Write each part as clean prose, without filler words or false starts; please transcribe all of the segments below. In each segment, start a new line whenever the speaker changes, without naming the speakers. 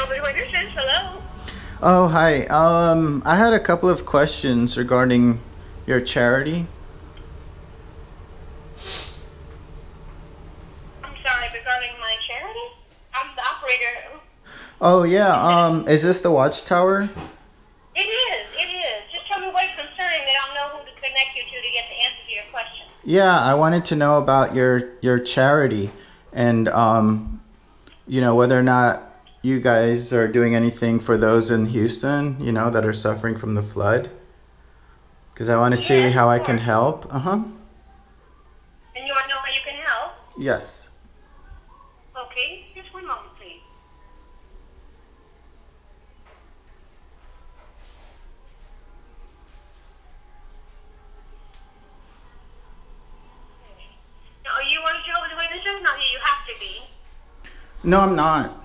Jehovah's Witnesses. Hello.
Oh, hi. I had a couple of questions regarding your charity.
I'm sorry, regarding my charity? I'm the operator.
Oh, yeah. Is this the Watchtower?
It is. It is. Just tell me what's concerning that I'll know who to connect you to get the answer to your question.
Yeah, I wanted to know about your charity and whether or not you guys are doing anything for those in Houston, that are suffering from the flood. Because I want to see
Yes,
how
of
I can
course.
help. Uh-huh.
And you want to know how you can help?
Yes.
Okay. Just one moment, please. Now, are you one of Jehovah's Witnesses? No, you have to be.
No, I'm not.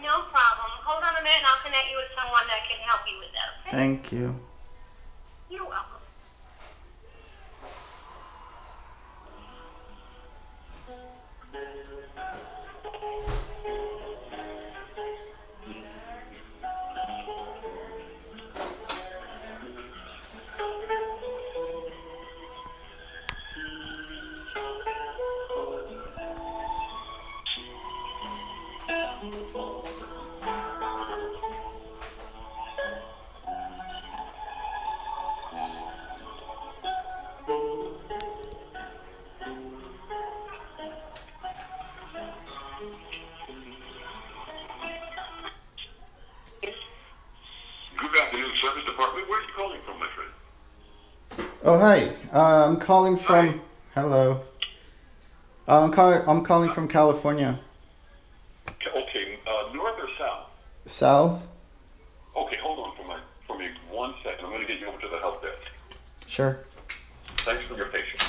No problem. Hold on a minute and I'll connect you with someone that can help you with that, okay?
Thank you.
You're welcome.
Good afternoon, Service Department. Where are you calling from, my friend?
Oh, hi. I'm calling from.
Hi.
Hello. I'm calling from California.
Okay, north or south?
South?
Okay, hold on for me 1 second. I'm going to get you over to the help desk.
Sure.
Thanks for your patience.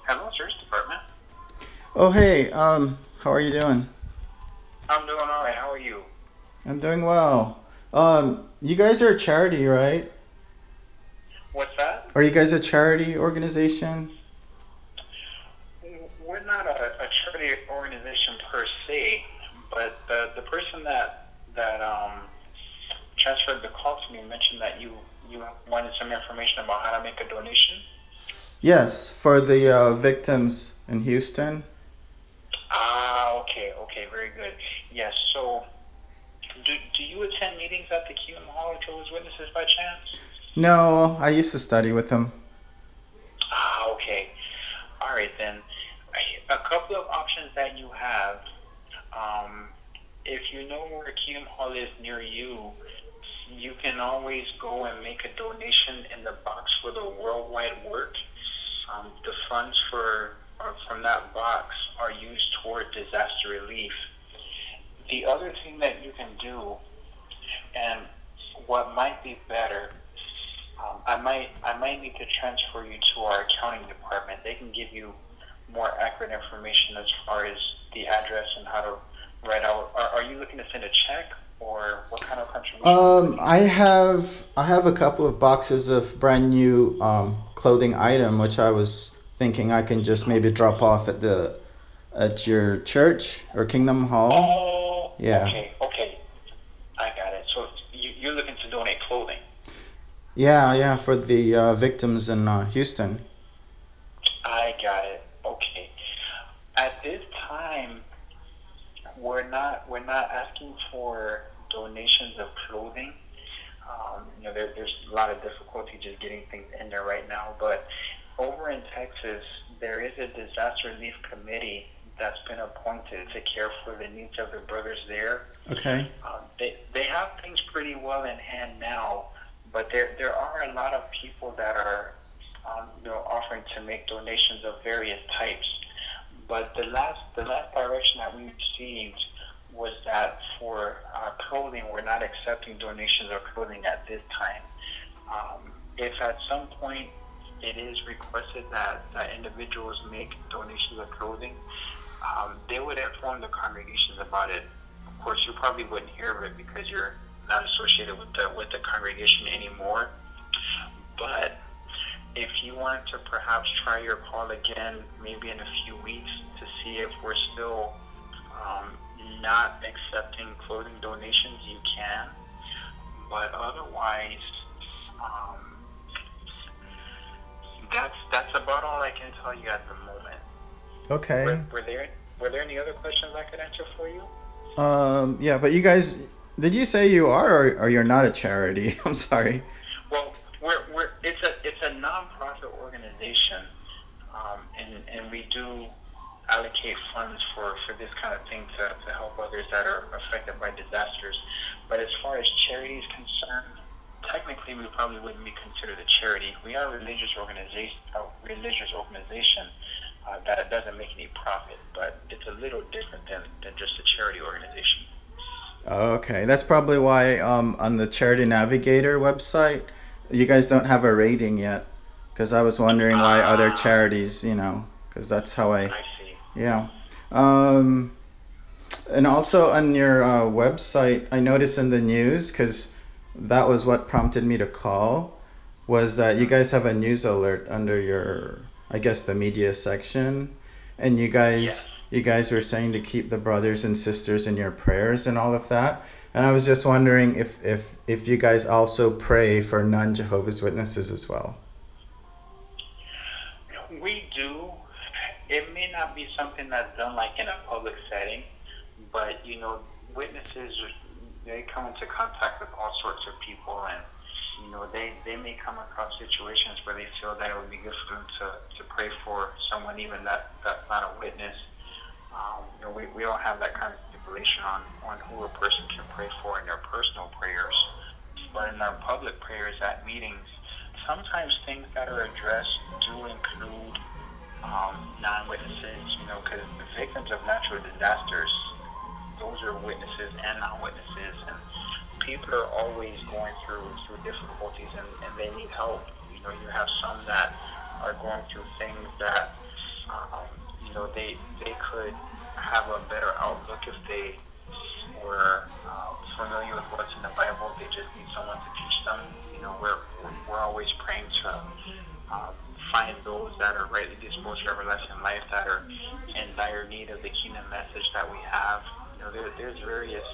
Hello, Service Department.
Oh, hey. How are you doing?
I'm doing all right. How are you?
I'm doing well. You guys are a charity, right?
What's that?
Are you guys a charity organization?
We're not a charity organization per se, but the person that transferred the call to me mentioned that you wanted some information about how to make a donation.
Yes, for the victims in Houston.
Ah, okay, very good. Yes, so do you attend meetings at the Kingdom Hall of Jehovah's Witnesses by chance?
No, I used to study with them.
Ah, okay. All right, then. A couple of options that you have. If you know where Kingdom Hall is near you, you can always go and make a donation in the box for the worldwide work. The funds from that box are used toward disaster relief. The other thing that you can do, and what might be better, I might need to transfer you to our accounting department. They can give you more accurate information as far as the address and how to write out. Are you looking to send a check, or what kind of contribution?
I have a couple of boxes of brand new clothing item, which I was thinking I can just maybe drop off at your church or Kingdom Hall.
Oh,
Yeah.
okay. I got it. So you're looking to donate clothing.
Yeah, for the victims in Houston.
we're not asking for donations of clothing. There's a lot of difficulty just getting things in there right now. But over in Texas, there is a disaster relief committee that's been appointed to care for the needs of the brothers there.
Okay.
They have things pretty well in hand now, but there are a lot of people that are offering to make donations of various types. But the last direction that we received was that for clothing, we're not accepting donations of clothing at this time. If at some point it is requested that individuals make donations of clothing, they would inform the congregations about it. Of course, you probably wouldn't hear of it because you're not associated with the congregation anymore. But if you wanted to perhaps try your call again, maybe in a few weeks, to see if we're still not accepting clothing donations, you can. But otherwise, that's about all I can tell you at the moment.
Okay.
Were there any other questions I could answer for you?
Yeah, but you guys, did you say you are or you're not a charity? I'm sorry.
Well, it's a non-profit organization, and we do allocate funds for this kind of thing to help others that are affected by disasters. But as far as charity is concerned, technically we probably wouldn't be considered a charity. We are a religious organization that doesn't make any profit, but it's a little different than just a charity organization.
Okay, that's probably why on the Charity Navigator website, you guys don't have a rating yet. Because I was wondering why other charities, because that's how
I see.
Yeah. And also on your website, I noticed in the news, because that was what prompted me to call, was that you guys have a news alert under your, I guess, the media section. And you guys were saying to keep the brothers and sisters in your prayers and all of that. And I was just wondering if you guys also pray for non-Jehovah's Witnesses as well.
We do. It may not be something that's done like in a public setting, but witnesses, they come into contact with all sorts of people, and they may come across situations where they feel that it would be good for them to pray for someone even that's not a witness. We don't have that kind of stipulation on who a person can pray for in their personal prayers, but in our public prayers at meetings, sometimes things that are addressed do include non-witnesses, because the victims of natural disasters, those are witnesses and non-witnesses, and people are always going through difficulties, and they need help. You have some that are going through things that, they could have a better outlook if they were familiar with what's in the Bible. They just need someone to teach them. We're always praying to find those that are rightly disposed for everlasting life, that are in dire need of the kingdom message that we have. There's various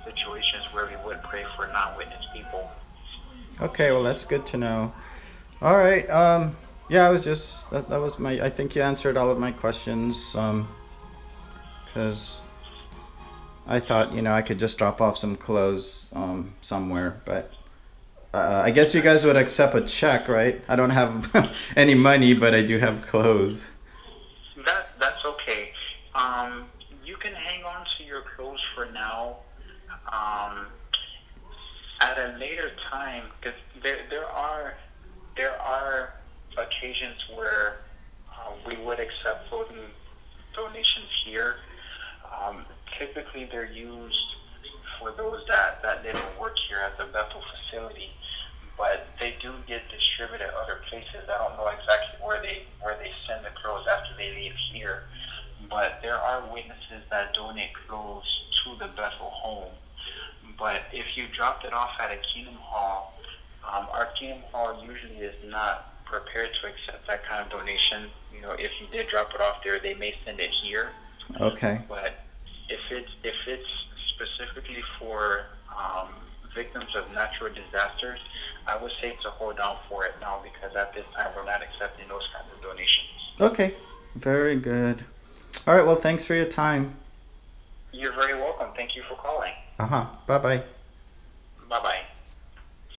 situations where we would pray for non-witness people.
Okay, well, that's good to know. All right. Yeah, I was just that was my. I think you answered all of my questions. Because I thought I could just drop off some clothes somewhere, but I guess you guys would accept a check, right? I don't have any money, but I do have clothes.
That's okay. You can hang on to your clothes for now. At a later time, because there are occasions where we would accept clothing donations here. Typically, they're used for those that live and work here at the Bethel facility, but they do get distributed other places. I don't know exactly where they send the clothes after they leave here, but there are witnesses that donate clothes to the Bethel home. But if you dropped it off at a Kingdom Hall, our Kingdom Hall usually is not prepared to accept that kind of donation. If you did drop it off there, they may send it here.
Okay.
But if it's specifically for victims of natural disasters, I would say to hold on for it now, because at this time we're not accepting those kinds of donations.
Okay. Very good. All right. Well, thanks for your time.
You're very welcome. Thank you for calling.
Uh huh. Bye bye.